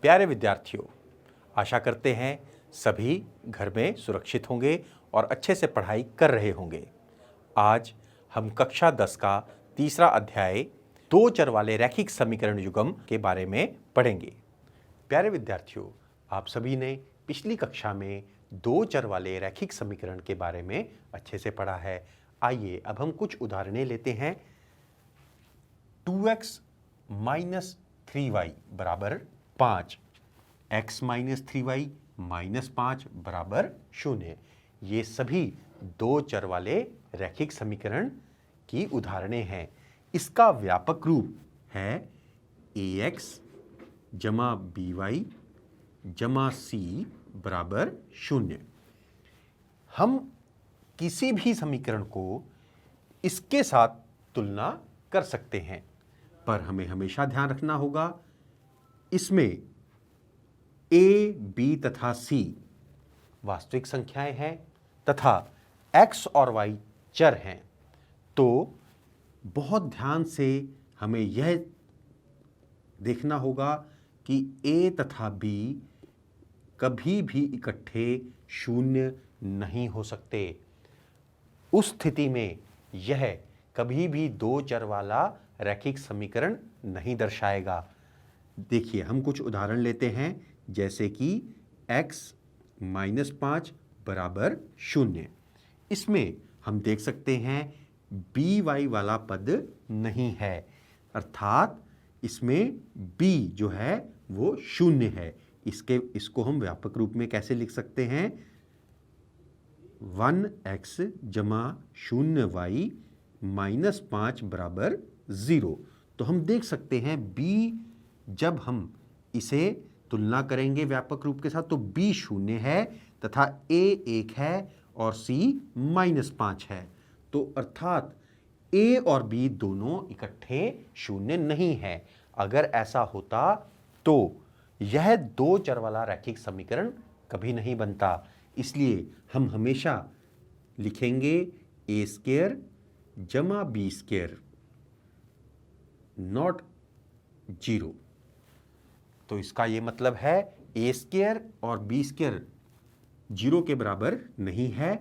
प्यारे विद्यार्थियों, आशा करते हैं सभी घर में सुरक्षित होंगे और अच्छे से पढ़ाई कर रहे होंगे। आज हम कक्षा 10 का तीसरा अध्याय दो चर वाले रैखिक समीकरण युग्म के बारे में पढ़ेंगे। प्यारे विद्यार्थियों, आप सभी ने पिछली कक्षा में दो चर वाले रैखिक समीकरण के बारे में अच्छे से पढ़ा है। आइए अब हम कुछ उदाहरणें लेते हैं। 2x माइनस 3y बराबर 5, x माइनस 3y माइनस 5 बराबर 0। ये सभी दो चर वाले रैखिक समीकरण की उदाहरणें हैं। इसका व्यापक रूप है ax जमा by जमा c बराबर 0। हम किसी भी समीकरण को इसके साथ तुलना कर सकते हैं, पर हमें हमेशा ध्यान रखना होगा इसमें a, b तथा c वास्तविक संख्याएं हैं तथा x और y चर हैं। तो बहुत ध्यान से हमें यह देखना होगा कि a तथा b कभी भी इकट्ठे शून्य नहीं हो सकते। उस स्थिति में यह कभी भी दो चर वाला रैखिक समीकरण नहीं दर्शाएगा। देखिए, हम कुछ उदाहरण लेते हैं, जैसे कि x माइनस 5 बराबर 0। इसमें हम देख सकते हैं by वाला पद नहीं है, अर्थात इसमें b जो है वो 0 है। इसको हम व्यापक रूप में कैसे लिख सकते हैं? 1x जमा 0y माइनस 5 बराबर 0। तो हम देख सकते हैं b, जब हम इसे तुलना करेंगे व्यापक रूप के साथ तो b 0 है तथा a 1 है और c माइनस 5 है। तो अर्थात a और b दोनों इकट्ठे शून्य नहीं है। अगर ऐसा होता तो यह दो चर वाला रैखिक समीकरण कभी नहीं बनता। इसलिए हम हमेशा लिखेंगे a स्क्वायर जमा b स्क्वायर नॉट 0। तो इसका ये मतलब है a स्क्वायर और b स्क्वायर 0 के बराबर नहीं है,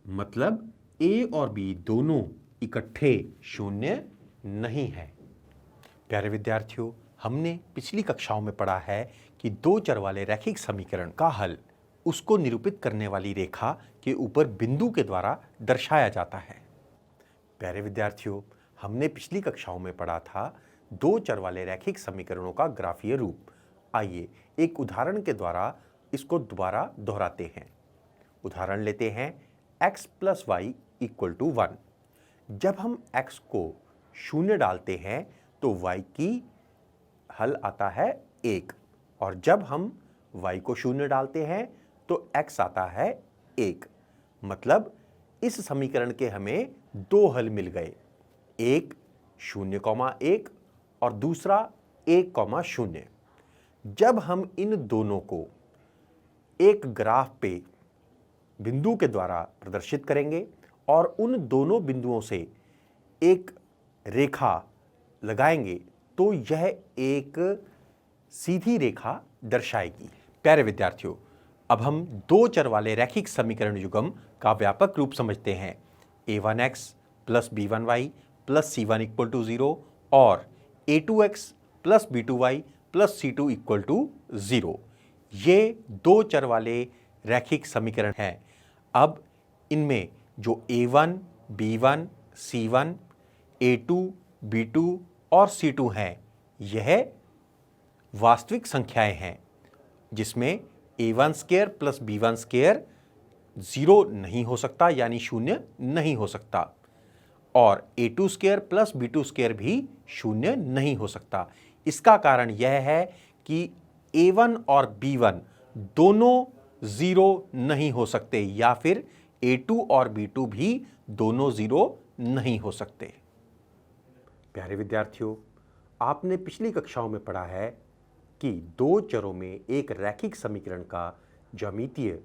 मतलब a और b दोनों इकट्ठे शून्य नहीं है। प्यारे विद्यार्थियों, हमने पिछली कक्षाओं में पढ़ा है कि दो चर वाले रैखिक समीकरण का हल उसको निरूपित करने वाली रेखा के ऊपर बिंदु के द्वारा दर्शाया जाता है। प्यारे विद्यार्थियों, हमने पिछली कक्षाओं में पढ़ा था दो चर वाले रैखिक समीकरणों का ग्राफीय रूप। आइए एक उदाहरण के द्वारा इसको दोबारा दोहराते हैं। उदाहरण लेते हैं x plus y equal to 1। जब हम x को 0 डालते हैं तो y की हल आता है 1, और जब हम y को 0 डालते हैं तो x आता है 1। मतलब इस समीकरण के हमें दो हल मिल गए, एक 0,1 और दूसरा 1,0। जब हम इन दोनों को एक ग्राफ पे बिंदु के द्वारा प्रदर्शित करेंगे और उन दोनों बिंदुओं से एक रेखा लगाएंगे तो यह एक सीधी रेखा दर्शाएगी। प्यारे विद्यार्थियों, अब हम दो चर वाले रैखिक समीकरण युग्म का व्यापक रूप समझते हैं। a1x plus b1y plus c1 equal to 0 और a2x plus b2y plus c2 equal to 0। ये दो चर वाले रैखिक समीकरण हैं। अब इनमें जो a1, b1, c1, a2, b2 और c2 हैं, यह वास्तविक संख्याएं हैं, जिसमें a1 square plus b1 square 0 नहीं हो सकता, यानी शून्य नहीं हो सकता, और a2 square plus b2 square भी शून्य नहीं हो सकता। इसका कारण यह है कि a1 और b1 दोनों 0 नहीं हो सकते, या फिर a2 और b2 भी दोनों 0 नहीं हो सकते। प्यारे विद्यार्थियों, आपने पिछली कक्षाओं में पढ़ा है कि दो चरों में एक रैखिक समीकरण का ज्यामितीय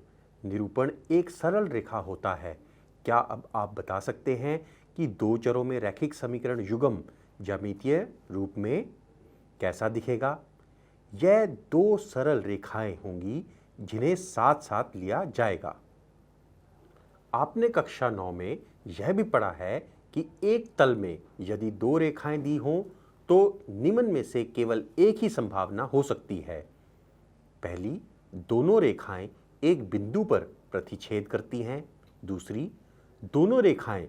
निरूपण एक सरल रेखा होता है। क्या अब आप बता सकते हैं कि दो चरों में रैखिक समीकरण युग्म ज्यामितीय रूप में कैसा दिखेगा? यह दो सरल रेखाएं होंगी जिन्हें साथ साथ लिया जाएगा। आपने कक्षा 9 में यह भी पढ़ा है कि एक तल में यदि दो रेखाएं दी हों तो निम्न में से केवल एक ही संभावना हो सकती है। पहली, दोनों रेखाएं एक बिंदु पर प्रतिच्छेद करती हैं। दूसरी, दोनों रेखाएं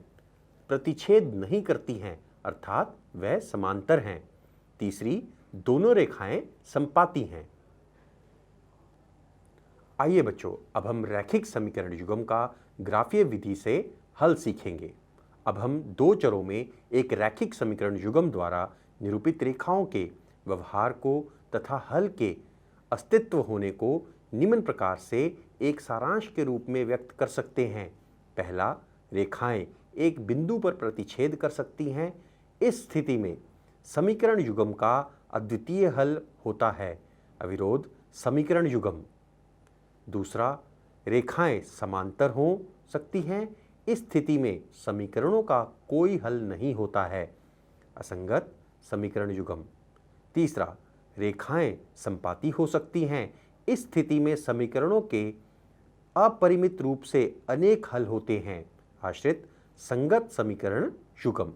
प्रतिच्छेद नहीं करती हैं, अर्थात वह समांतर हैं। तीसरी, दोनों रेखाएं समपाती हैं। आइए बच्चों, अब हम रैखिक समीकरण युग्म का ग्राफीय विधि से हल सीखेंगे। अब हम दो चरों में एक रैखिक समीकरण युग्म द्वारा निरूपित रेखाओं के व्यवहार को तथा हल के अस्तित्व होने को निम्न प्रकार से एक सारांश के रूप में व्यक्त कर सकते हैं। पहला, रेखाएं एक बिंदु पर प्रतिच्छेद कर सकती हैं। इस स्थिति में समीकरण युग्म का अद्वितीय हल होता है, अविरोध समीकरण युग्म। दूसरा, रेखाएं समांतर हो सकती हैं। इस स्थिति में समीकरणों का कोई हल नहीं होता है, असंगत समीकरण युग्म। तीसरा, रेखाएं समपाती हो सकती हैं। इस स्थिति में समीकरणों के अपरिमित रूप से अनेक हल होते हैं, आश्रित संगत समीकरण युग्म।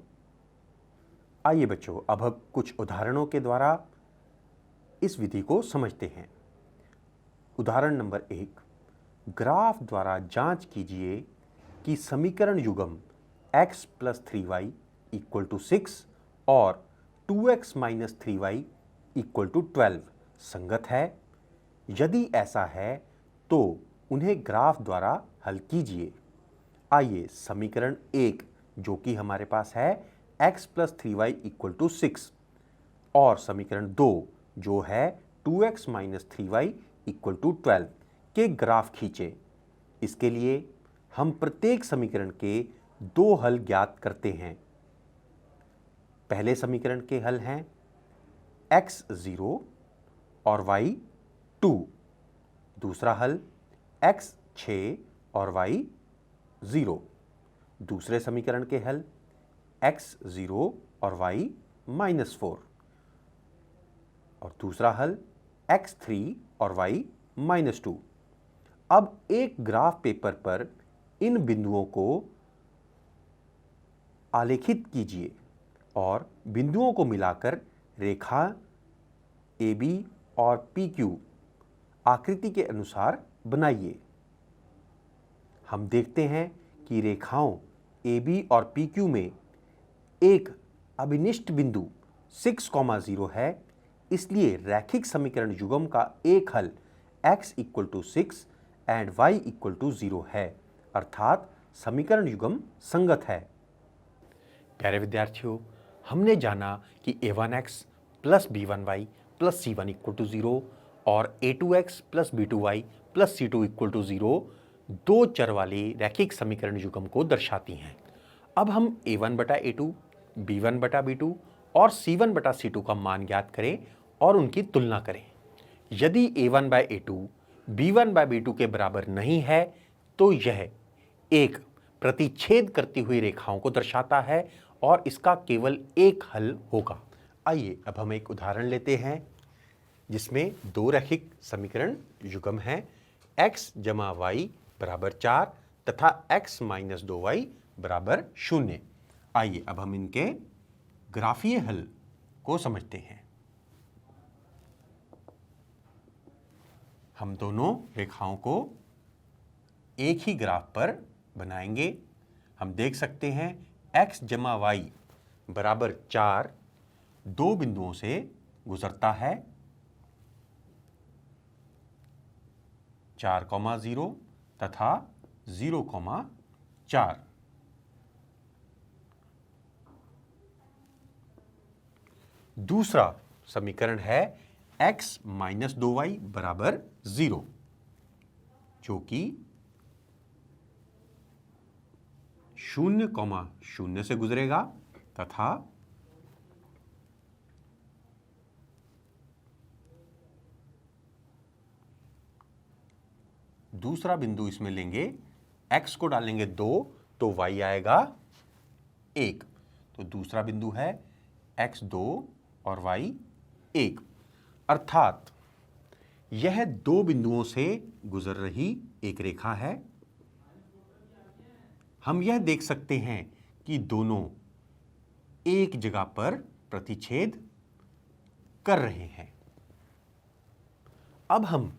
आइए बच्चों, अब हम कुछ उदाहरणों के द्वारा इस विधि को समझते हैं। उदाहरण नंबर 1, ग्राफ द्वारा जांच कीजिए कि समीकरण युग्म x + 3y = 6 और 2x - 3y = 12 संगत है। यदि ऐसा है तो उन्हें ग्राफ द्वारा हल कीजिए। आइए समीकरण 1, जो कि हमारे पास है x + 3y = 6, और समीकरण 2, जो है 2x - 3y = 12 के ग्राफ खींचे। इसके लिए हम प्रत्येक समीकरण के दो हल ज्ञात करते हैं। पहले समीकरण के हल हैं x 0 और y 2। दूसरा हल x 6 और y 0। दूसरे समीकरण के हल x 0 और y -4। और दूसरा हल x 3 और y -2। अब एक ग्राफ पेपर पर इन बिंदुओं को आलेखित कीजिए और बिंदुओं को मिलाकर रेखा AB और PQ आकृति के अनुसार बनाइए। हम देखते हैं कि रेखाओं AB और PQ में एक अभिनिष्ट बिंदु 6,0 है। इसलिए रैखिक समीकरण युग्म का एक हल x = 6 एंड y = 0 है, अर्थात समीकरण युग्म संगत है। प्यारे विद्यार्थियों, हमने जाना कि a1x + b1y + c1 = 0 और a2x + b2y + c2 = 0 दो चर वाली रैखिक समीकरण युग्म को दर्शाती हैं। अब हम a1/a2, b1/b2 और c1/c2 का मान ज्ञात करें और उनकी तुलना करें। यदि a1/a2 b1/b2 के बराबर नहीं है तो यह एक प्रतिच्छेद करती हुई रेखाओं को दर्शाता है और इसका केवल एक हल होगा। आइए अब हम एक उदाहरण लेते हैं जिसमें दो रैखिक समीकरण युग्म हैं x + y = 4 तथा x - 2y = 0। आइए अब हम इनके ग्राफीय हल को समझते हैं। हम दोनों रेखाओं को एक ही ग्राफ पर बनाएंगे। हम देख सकते हैं x + y = 4 दो बिंदुओं से गुजरता है, 4,0 तथा 0,4। दूसरा समीकरण है x - 2y = 0, जो कि 0,0 से गुजरेगा तथा दूसरा बिंदु इसमें लेंगे, x को डालेंगे 2 तो y आएगा 1। तो दूसरा बिंदु है x 2 और y 1, अर्थात यह दो बिंदुओं से गुजर रही एक रेखा है। हम यह देख सकते हैं कि दोनों एक जगह पर प्रतिच्छेद कर रहे हैं। अब हम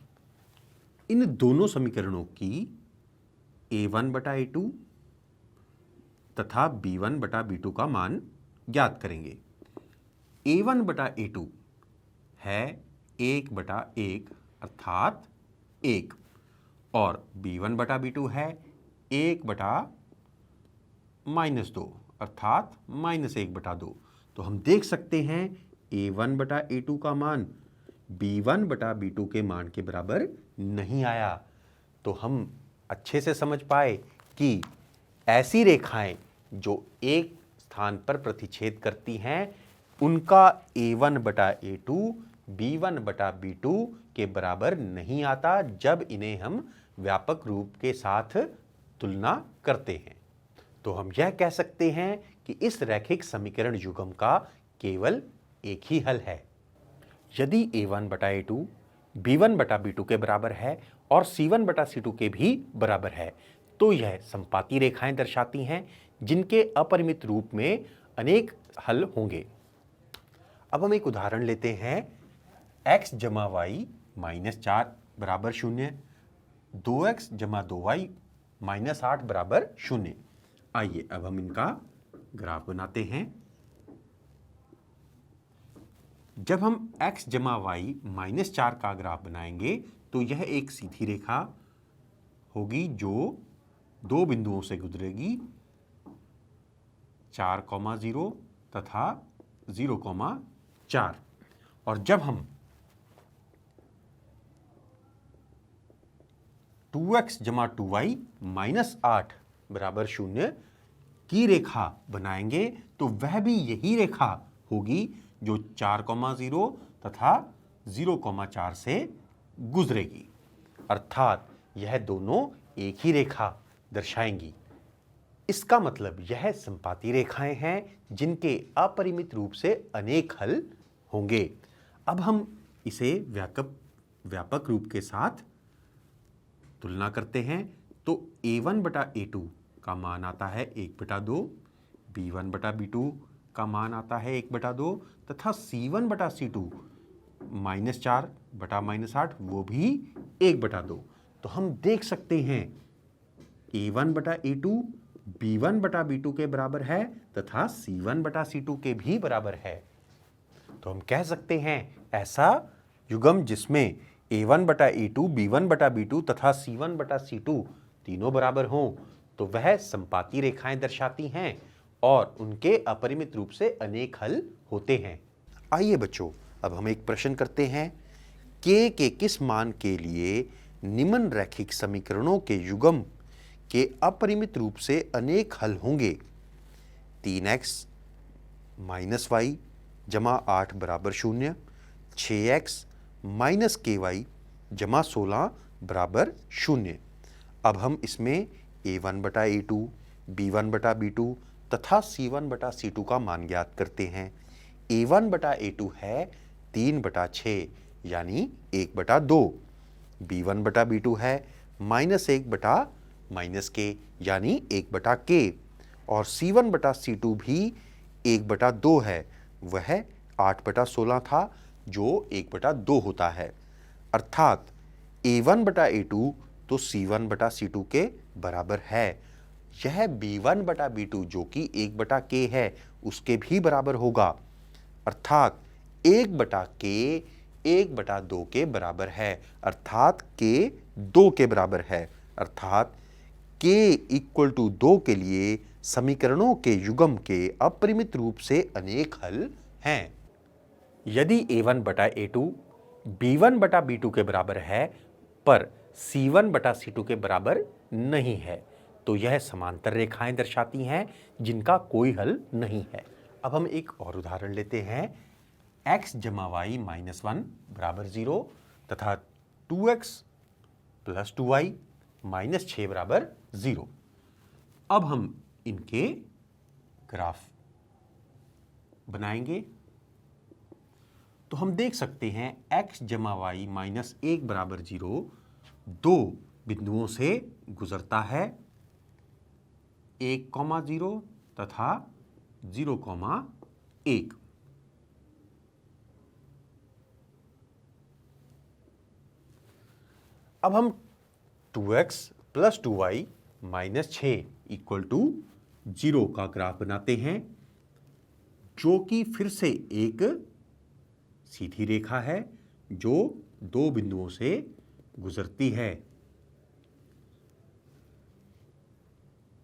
इन दोनों समीकरणों की a1 बटा a2 तथा b1 बटा b2 का मान ज्ञात करेंगे। a1 बटा a2 है 1 बटा 1 अर्थात 1 और b1 बटा b2 है 1 बटा -2 अर्थात -1 बटा 2। तो हम देख सकते हैं a1 बटा a2 का मान b1 बटा b2 के मान के बराबर नहीं आया। तो हम अच्छे से समझ पाए कि ऐसी रेखाएं जो एक स्थान पर प्रतिच्छेद करती हैं उनका a1 बटा a2 b1 बटा b2 के बराबर नहीं आता जब इन्हें हम व्यापक रूप के साथ तुलना करते हैं। तो हम यह कह सकते हैं कि इस रैखिक समीकरण युग्म का केवल एक ही हल है। यदि a1 बटा a2 b1 बटा b2 के बराबर है और c1 बटा c2 के भी बराबर है तो यह संपाती रेखाएं दर्शाती हैं जिनके अपरिमित रूप में अनेक हल होंगे। अब हम एक उदाहरण लेते हैं। x जमा y माइनस 4 बराबर 0, 2x जमा 2y माइनस 8 बराबर 0। आइए अब हम इनका ग्राफ बनाते हैं। जब हम x जमा y माइनस 4 का ग्राफ बनाएंगे तो यह एक सीधी रेखा होगी जो दो बिंदुओं से गुजरेगी 4,0 तथा 0,4। और जब हम 2x जमा 2y माइनस 8 बराबर 0 की रेखा बनाएंगे तो वह भी यही रेखा होगी जो 4,0 तथा 0,4 से गुजरेगी। अर्थात यह दोनों एक ही रेखा दर्शाएंगी। इसका मतलब यह संपाती रेखाएं हैं जिनके अपरिमित रूप से अनेक हल होंगे। अब हम इसे व्यापक रूप के साथ तुलना करते हैं तो a1 बटा a2 का मान आता है 1 बटा 2, b1 बटा b2 का मान आता है 1 बटा 2 तथा c1 बटा c2 माइनस 4 बटा माइनस 8 वो भी 1 बटा 2। तो हम देख सकते हैं a1 बटा a2 b1 बटा b2 के बराबर है तथा c1 बटा c2 के भी बराबर है। तो हम कह सकते हैं ऐसा युग्म जिसमें a1 बटा a2 b1 बटा b2 तथा c1 बटा c2 तीनों बराबर हों तो वह संपाती रेखाएं दर्शाती हैं और उनके अपरिमित रूप से अनेक हल होते हैं। आइए बच्चों अब हम एक प्रश्न करते हैं। k के किस मान के लिए निम्न रैखिक समीकरणों के युग्म के अपरिमित रूप से अनेक हल होंगे? 3x माइनस y जमा 8 बराबर 0, 6x माइनस ky जमा 16 बराबर 0। अब हम इसमें a1 बटा a2 b1 बटा b2 तथा c1 बटा c2 का मान ज्ञात करते हैं। a1 बटा a2 है 3 बटा 6 यानी 1 बटा 2, b1 बटा b2 है माइनस 1 बटा माइनस k यानी 1 बटा k और c1 बटा c2 भी 1 बटा 2 है, वह 8 बटा 16 था जो 1 बटा 2 होता है। अर्थात a1 बटा a2 तो c1 बटा c2 के बराबर है। यह b1 बटा b2 जो कि 1 बटा k है उसके भी बराबर होगा। अर्थात 1 बटा k 1 बटा 2 के बराबर है अर्थात k 2 के बराबर है। अर्थात k इक्वल टू 2 के लिए समीकरणों के युग्म के अपरिमित रूप से अनेक हल हैं। यदि a1 बटा a2 b1 बटा b2 के बराबर है पर c1 बटा c2 के बराबर नहीं है तो यह समांतर रेखाएं दर्शाती हैं जिनका कोई हल नहीं है। अब हम एक और उदाहरण लेते हैं। x जमा y माइनस 1 बराबर 0 तथा 2x प्लस 2y माइनस 6 बराबर 0। अब हम इनके ग्राफ बनाएंगे। तो हम देख सकते हैं x जमा वाई माइनस 1 बराबर 0 दो बिंदुओं से गुजरता है, 1,0 तथा 0,1। अब हम 2x plus 2y minus 6 equal to 0 का ग्राफ बनाते हैं, जो कि फिर से एक सीधी रेखा है जो दो बिंदुओं से गुजरती है।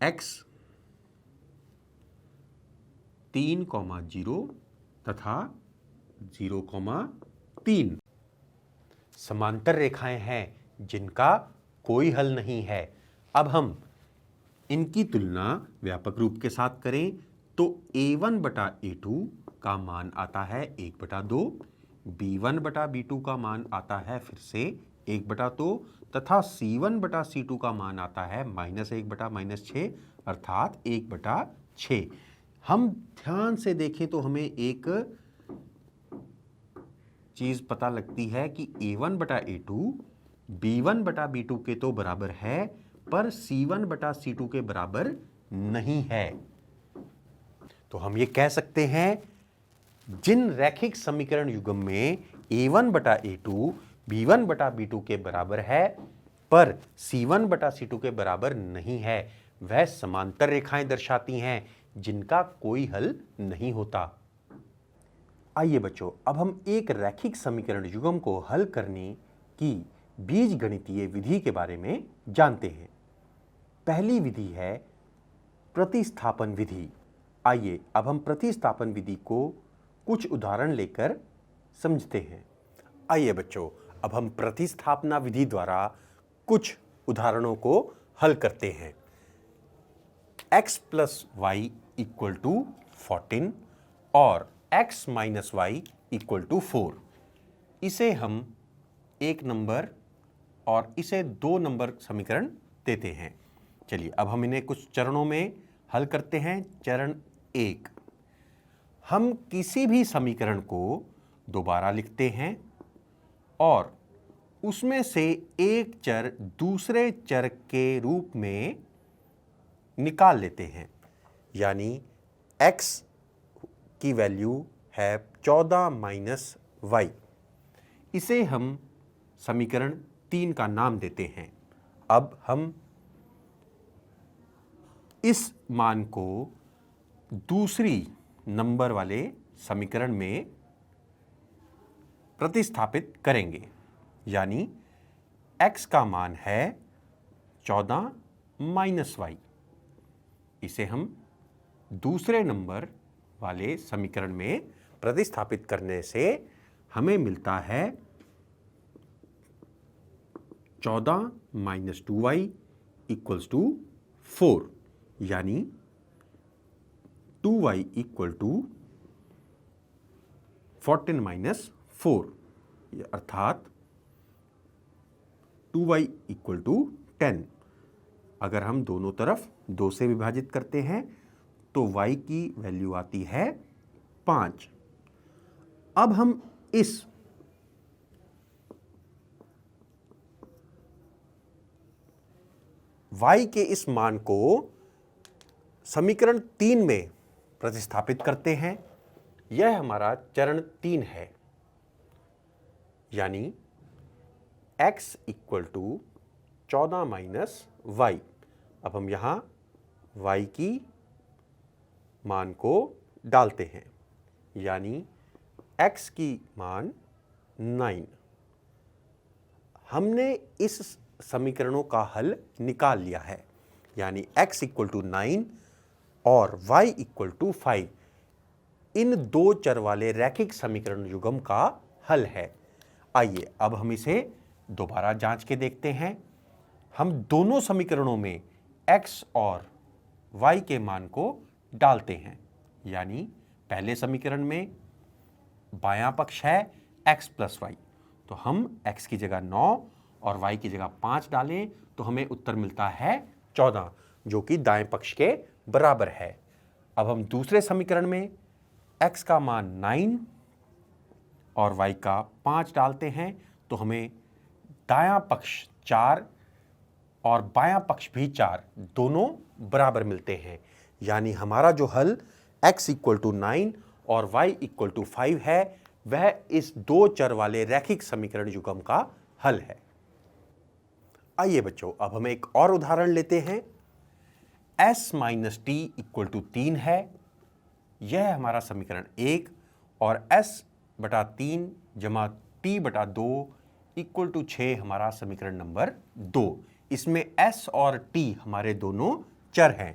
x 3,0 तथा 0,3 समांतर रेखाएं हैं जिनका कोई हल नहीं है। अब हम इनकी तुलना व्यापक रूप के साथ करें तो a1 बटा a2 का मान आता है 1/2, b1 बटा b2 का मान आता है फिर से 1/2 तथा c1 बटा c2 का मान आता है -1/-6 अर्थात 1/6। हम ध्यान से देखें तो हमें एक चीज पता लगती है कि a1 बटा a2 b1 बटा b2 के तो बराबर है, पर c1 बटा c2 के बराबर नहीं है। तो हम ये कह सकते हैं जिन रैखिक समीकरण युग्म में a1 बटा a2 b1 बटा b2 के बराबर है पर c1 बटा c2 के बराबर नहीं है, वह समांतर रेखाएं दर्शाती हैं जिनका कोई हल नहीं होता। आइए बच्चों, अब हम एक रैखिक समीकरण युग्म को हल करने की बीजगणितीय विधि के बारे में जानते हैं। पहली विधि है प्रतिस्थापन विधि। आइए अब हम प्रतिस्थापन विधि को कुछ उदाहरण लेकर समझते हैं। आइए बच्चों, अब हम प्रतिस्थापना विधि द्वारा कुछ उदाहरणों को हल करते हैं। x plus y equal to 14 और x minus y equal to 4, इसे हम 1 नंबर और इसे 2 नंबर समीकरण देते हैं। चलिए अब हम इन्हें कुछ चरणों में हल करते हैं। चरण 1, हम किसी भी समीकरण को दोबारा लिखते हैं और उसमें से एक चर दूसरे चर के रूप में निकाल लेते हैं, यानी x की वैल्यू है 14 माइनस वाई। इसे हम समीकरण 3 का नाम देते हैं। अब हम इस मान को दूसरी नंबर वाले समीकरण में प्रतिस्थापित करेंगे, यानी x का मान है 14 माइनस वाई। इसे हम दूसरे नंबर वाले समीकरण में प्रतिस्थापित करने से हमें मिलता है 14 माइनस 2y इक्वल्स टू 4, यानी 2y इक्वल टू 14 माइनस 4, अर्थात 2y इक्वल टू 10। अगर हम दोनों तरफ 2 से विभाजित करते हैं तो y की वैल्यू आती है 5। अब हम इस y के इस मान को समीकरण 3 में प्रतिस्थापित करते हैं। यह हमारा चरण 3 है, यानी x equal to 14 minus y. अब हम यहाँ y की मान को डालते हैं, यानी x की मान 9। हमने इस समीकरणों का हल निकाल लिया है, यानी x इक्वल टू 9 और y इक्वल टू 5 इन दो चर वाले रैखिक समीकरण युग्म का हल है। आइए अब हम इसे दोबारा जांच के देखते हैं। हम दोनों समीकरणों में x और y के मान को डालते हैं, यानी पहले समीकरण में बायां पक्ष है x प्लस वाई, तो हम x की जगह 9 और y की जगह 5 डालें तो हमें उत्तर मिलता है 14, जो कि दाएं पक्ष के बराबर है। अब हम दूसरे समीकरण में x का मान 9 और y का 5 डालते हैं तो हमें दायां पक्ष 4 और बायां पक्ष भी 4 दोनों बराबर मिलते हैं। यानी हमारा जो हल x = 9 और y = 5 है वह इस दो चर वाले रैखिक समीकरण युग्म का हल है। आइए बच्चों, अब हम एक और उदाहरण लेते हैं। s - t = 3 है, यह हमारा समीकरण 1, और s/3 जमा t/2 = 6 हमारा समीकरण नंबर 2। इसमें s और t हमारे दोनों चर हैं।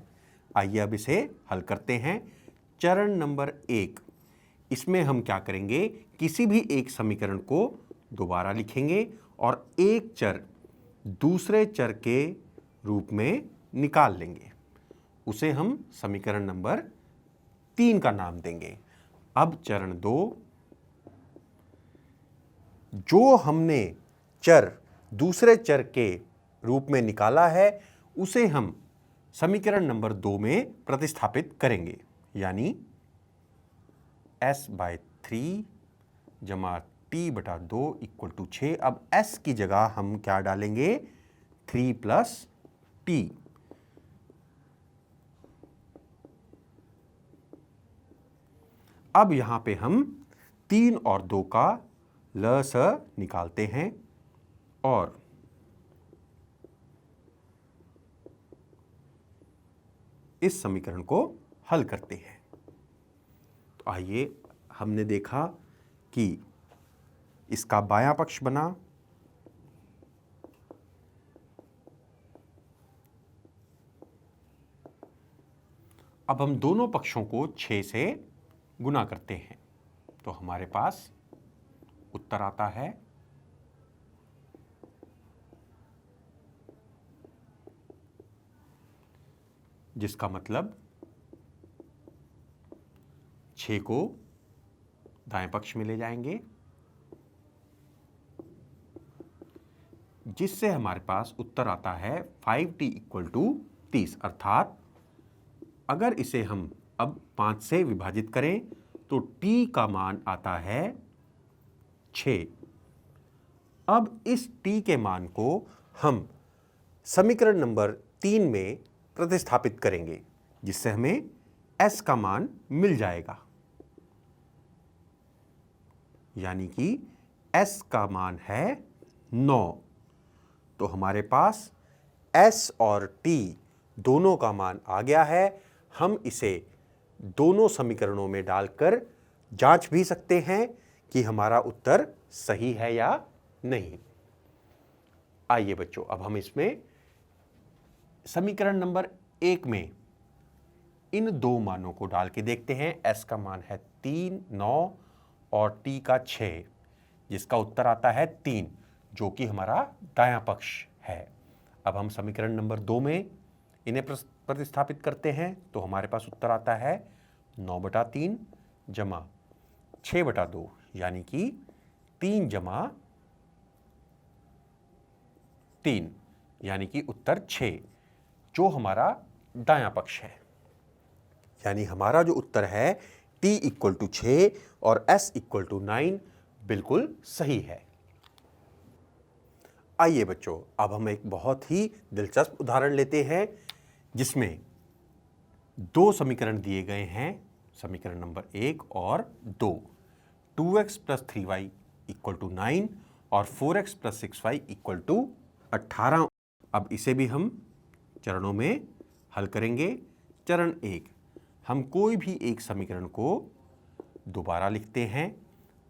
आइए अब इसे हल करते हैं। चरण नंबर 1, इसमें हम क्या करेंगे, किसी भी एक समीकरण को दोबारा लिखेंगे और एक चर दूसरे चर के रूप में निकाल लेंगे। उसे हम समीकरण नंबर 3 का नाम देंगे। अब चरण 2, जो हमने चर दूसरे चर के रूप में निकाला है उसे हम समीकरण नंबर 2 में प्रतिस्थापित करेंगे। यानी s/3 जमा t/2 = 6। अब s की जगह हम क्या डालेंगे, 3 + t। अब यहां पे हम 3 और 2 का लस निकालते हैं और इस समीकरण को हल करते हैं। तो आइए, हमने देखा कि इसका बायां पक्ष बना, अब हम दोनों पक्षों को 6 से गुना करते हैं तो हमारे पास उत्तर आता है जिसका मतलब 6 को दाएं पक्ष में ले जाएंगे, जिससे हमारे पास उत्तर आता है 5t = 30। अर्थात अगर इसे हम अब 5 से विभाजित करें तो t का मान आता है 6। अब इस t के मान को हम समीकरण नंबर 3 में प्रतिस्थापित करेंगे, जिससे हमें s का मान मिल जाएगा। यानी कि s का मान है 9। तो हमारे पास s और t दोनों का मान आ गया है। हम इसे दोनों समीकरणों में डालकर जांच भी सकते हैं कि हमारा उत्तर सही है या नहीं। आइए बच्चों, अब हम इसमें समीकरण नंबर 1 में इन दो मानों को डाल के देखते हैं। s का मान है 3, 9 और t का 6, जिसका उत्तर आता है 3, जो कि हमारा दायां पक्ष है। अब हम समीकरण नंबर 2 में इन्हें प्रतिस्थापित करते हैं तो हमारे पास उत्तर आता है 9/3 जमा 6/2, यानी कि 3 जमा 3, यानी कि उत्तर 6, जो हमारा दायां पक्ष है। यानी हमारा जो उत्तर है t = 6 और s = 9 बिल्कुल सही है। आइए बच्चों, अब हम एक बहुत ही दिलचस्प उदाहरण लेते हैं जिसमें दो समीकरण दिए गए हैं, समीकरण नंबर 1 और 2। 2x + 3y = 9 और 4x + 6y = 18। अब इसे भी हम चरणों में हल करेंगे। चरण 1, हम कोई भी एक समीकरण को दोबारा लिखते हैं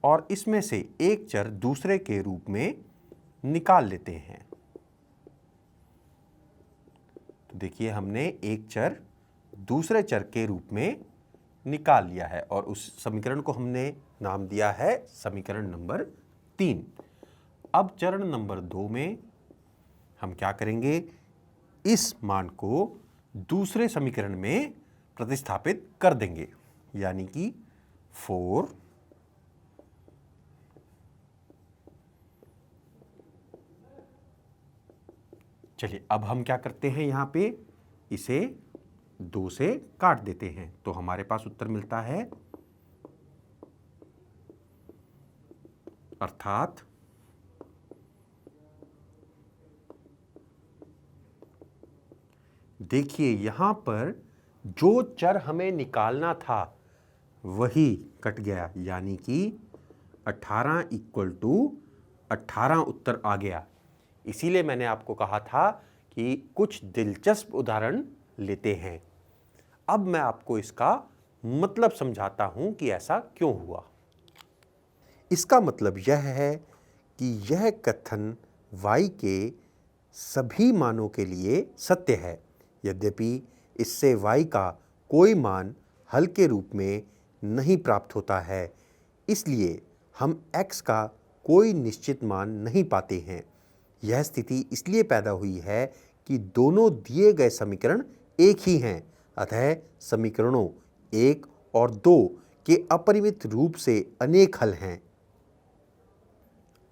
और इसमें से एक चर दूसरे के रूप में निकाल लेते हैं। तो देखिए, हमने एक चर दूसरे चर के रूप में निकाल लिया है और उस समीकरण को हमने नाम दिया है समीकरण नंबर 3। अब चरण नंबर 2 में हम क्या करेंगे, इस मान को दूसरे समीकरण में प्रतिस्थापित कर देंगे। यानी कि 4 चलिए, अब हम क्या करते हैं, यहाँ पे इसे 2 से काट देते हैं तो हमारे पास उत्तर मिलता है अर्थात देखिए यहां पर जो चर हमें निकालना था वही कट गया, यानी कि 18 इक्वल टू 18 उत्तर आ गया। इसीलिए मैंने आपको कहा था कि कुछ दिलचस्प उदाहरण लेते हैं। अब मैं आपको इसका मतलब समझाता हूं कि ऐसा क्यों हुआ। इसका मतलब यह है कि यह कथन y के सभी मानों के लिए सत्य है, यद्यपि इससे y का कोई मान हल के रूप में नहीं प्राप्त होता है। इसलिए हम x का कोई निश्चित मान नहीं पाते हैं। यह स्थिति इसलिए पैदा हुई है कि दोनों दिए गए समीकरण एक ही हैं, अतः समीकरणों 1 और 2 के अपरिमित रूप से अनेक हल हैं।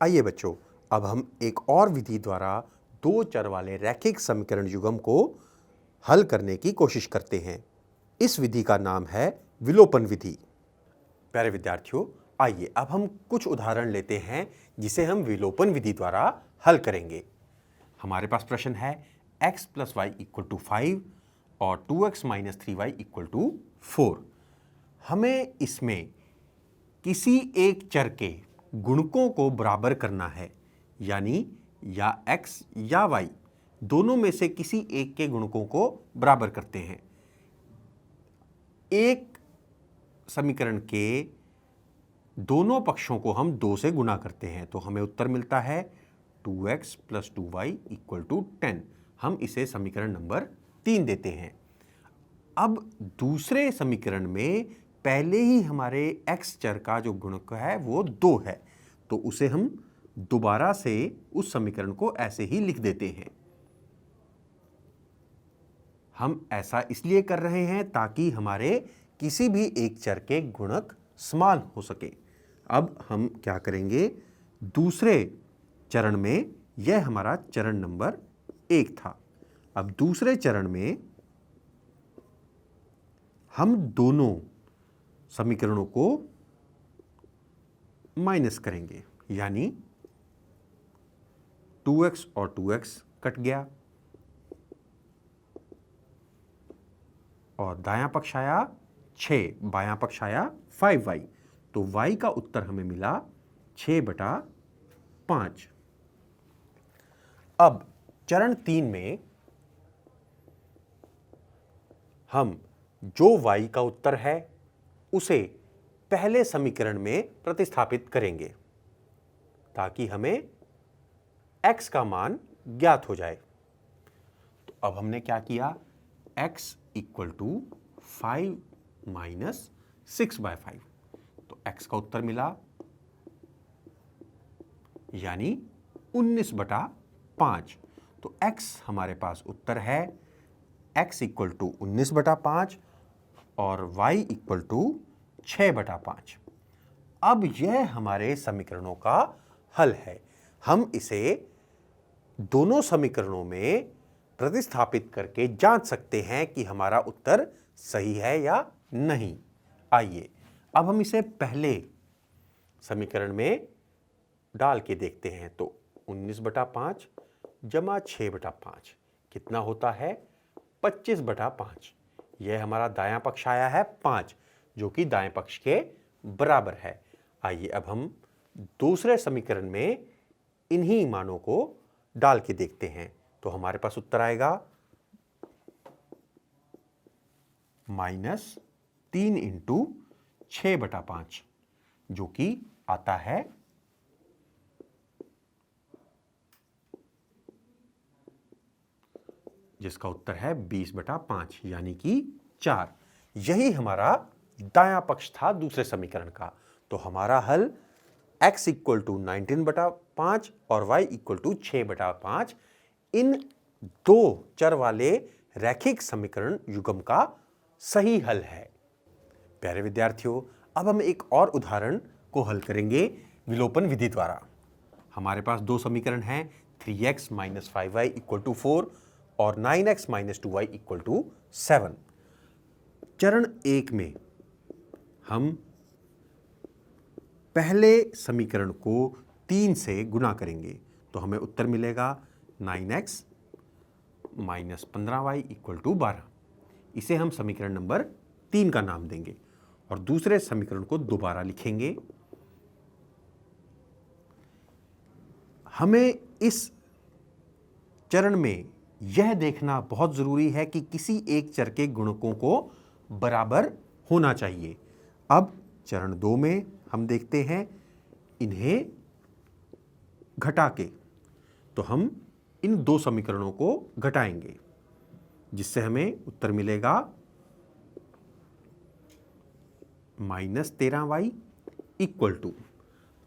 आइए बच्चों, अब हम एक और विधि द्वारा दो चर वाले रैखिक समीकरण युग्म को हल करने की कोशिश करते हैं। इस विधि का नाम है विलोपन विधि। प्यारे विद्यार्थियों, आइए अब हम कुछ उदाहरण लेते हैं जिसे हम विलोपन विधि द्वारा हल करेंगे। हमारे पास प्रश्न है x + y = 5 और 2x - 3y = 4। हमें इसमें किसी एक चर के गुणकों को बराबर करना है, यानी या x या y दोनों में से किसी एक के गुणकों को बराबर करते हैं। एक समीकरण के दोनों पक्षों को हम 2 से गुणा करते हैं तो हमें उत्तर मिलता है 2x + 2y = 10। हम इसे समीकरण नंबर 3 देते हैं। अब दूसरे समीकरण में पहले ही हमारे x चर का जो गुणक है वो 2 है, तो उसे हम दोबारा से उस समीकरण को ऐसे ही लिख देते हैं। हम ऐसा इसलिए कर रहे हैं ताकि हमारे किसी भी एक चर के गुणक समान हो सके। अब हम क्या करेंगे, दूसरे चरण में यह हमारा चरण नंबर 1 था। अब दूसरे चरण में हम दोनों समीकरणों को माइनस करेंगे, यानी 2x और 2x कट गया और दायां पक्ष आया 6, बायां पक्ष आया 5y, तो y का उत्तर हमें मिला 6/5। अब चरण 3 में हम जो y का उत्तर है उसे पहले समीकरण में प्रतिस्थापित करेंगे ताकि हमें x का मान ज्ञात हो जाए। तो अब हमने क्या किया, x = 5 - 6/5, तो x का उत्तर मिला यानी 19/5। तो x हमारे पास उत्तर है, x = 19/5 और y = 6/5। अब यह हमारे समीकरणों का हल है। हम इसे दोनों समीकरणों में प्रतिस्थापित करके जांच सकते हैं कि हमारा उत्तर सही है या नहीं। आइए अब हम इसे पहले समीकरण में डाल के देखते हैं। तो 19/5 जमा 6/5 कितना होता है, 25/5। यह हमारा दायां पक्ष आया है 5, जो कि दाएं पक्ष के बराबर है। आइए अब हम दूसरे समीकरण में इन्हीं मानों को डाल के देखते हैं। तो हमारे पास उत्तर आएगा -3 × 6/5, जो कि आता है 20/5, यानी कि 4। यही हमारा दायां पक्ष था दूसरे समीकरण का। तो हमारा हल x = 19/5 और y = 6/5 इन दो चर वाले रैखिक समीकरण युग्म का सही हल है। प्यारे विद्यार्थियों, अब हम एक और उदाहरण को हल करेंगे विलोपन विधि द्वारा। हमारे पास दो समीकरण हैं, 3x - 5y = 4 और 9x - 2y = 7। चरण 1 में हम पहले समीकरण को 3 से गुना करेंगे तो हमें उत्तर मिलेगा 9x minus 15y equal to 12। इसे हम समीकरण नंबर 3 का नाम देंगे और दूसरे समीकरण को दोबारा लिखेंगे। हमें इस चरण में यह देखना बहुत जरूरी है कि किसी एक चर के गुणकों को बराबर होना चाहिए। अब चरण 2 में हम देखते हैं इन्हें घटा के, तो हम इन दो समीकरणों को घटाएंगे जिससे हमें उत्तर मिलेगा माइनस 13y इक्वल टू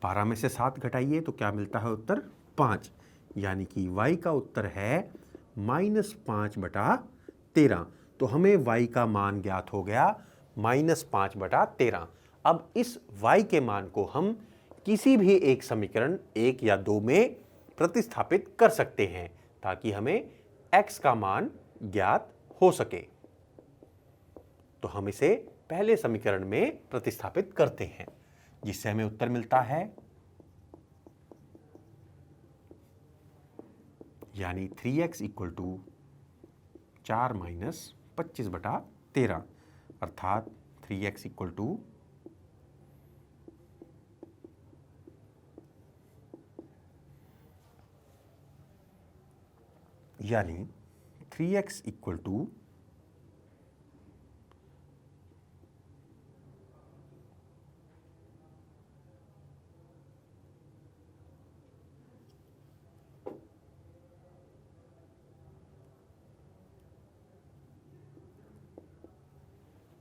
12 में से 7 घटाइए तो क्या मिलता है उत्तर 5, यानी कि y का उत्तर है -5/13। तो हमें y का मान ज्ञात हो गया -5/13। अब इस y के मान को हम किसी भी एक समीकरण 1 या 2 में प्रतिस्थापित कर सकते हैं ताकि हमें x का मान ज्ञात हो सके। तो हम इसे पहले समीकरण में प्रतिस्थापित करते हैं जिससे हमें उत्तर मिलता है यानी 3x इक्वल टू 4 माइनस 25/13 अर्थात 3x इक्वल टू यानी 3x इक्वल टू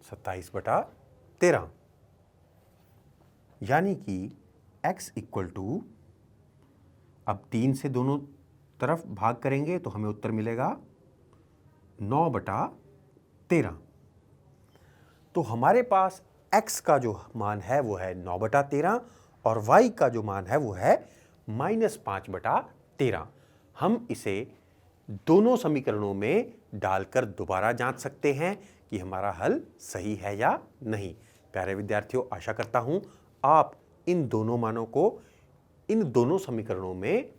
27/13 यानी कि x इक्वल टू, अब 3 से दोनों तरफ भाग करेंगे तो हमें उत्तर मिलेगा 9/13। तो हमारे पास x का जो मान है वो है 9/13 और y का जो मान है वो है -5/13। हम इसे दोनों समीकरणों में डालकर दोबारा जांच सकते हैं कि हमारा हल सही है या नहीं। प्यारे विद्यार्थियों, आशा करता हूं आप इन दोनों मानों को इन दोनों समीकरणों में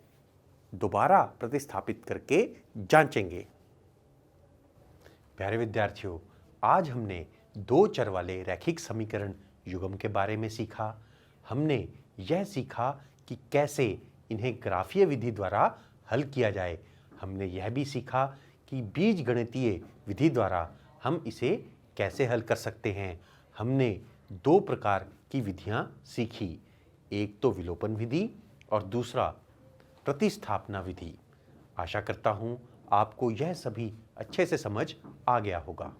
दोबारा प्रतिस्थापित करके जांचेंगे। प्यारे विद्यार्थियों, आज हमने 2 चर वाले रैखिक समीकरण युग्म के बारे में सीखा। हमने यह सीखा कि कैसे इन्हें ग्राफीय विधि द्वारा हल किया जाए। हमने यह भी सीखा कि बीजगणितीय विधि द्वारा हम इसे कैसे हल कर सकते हैं। हमने 2 प्रकार की विधियां सीखी, एक तो विलोपन विधि और दूसरा प्रतिस्थापना विधि। आशा करता हूं आपको यह सभी अच्छे से समझ आ गया होगा।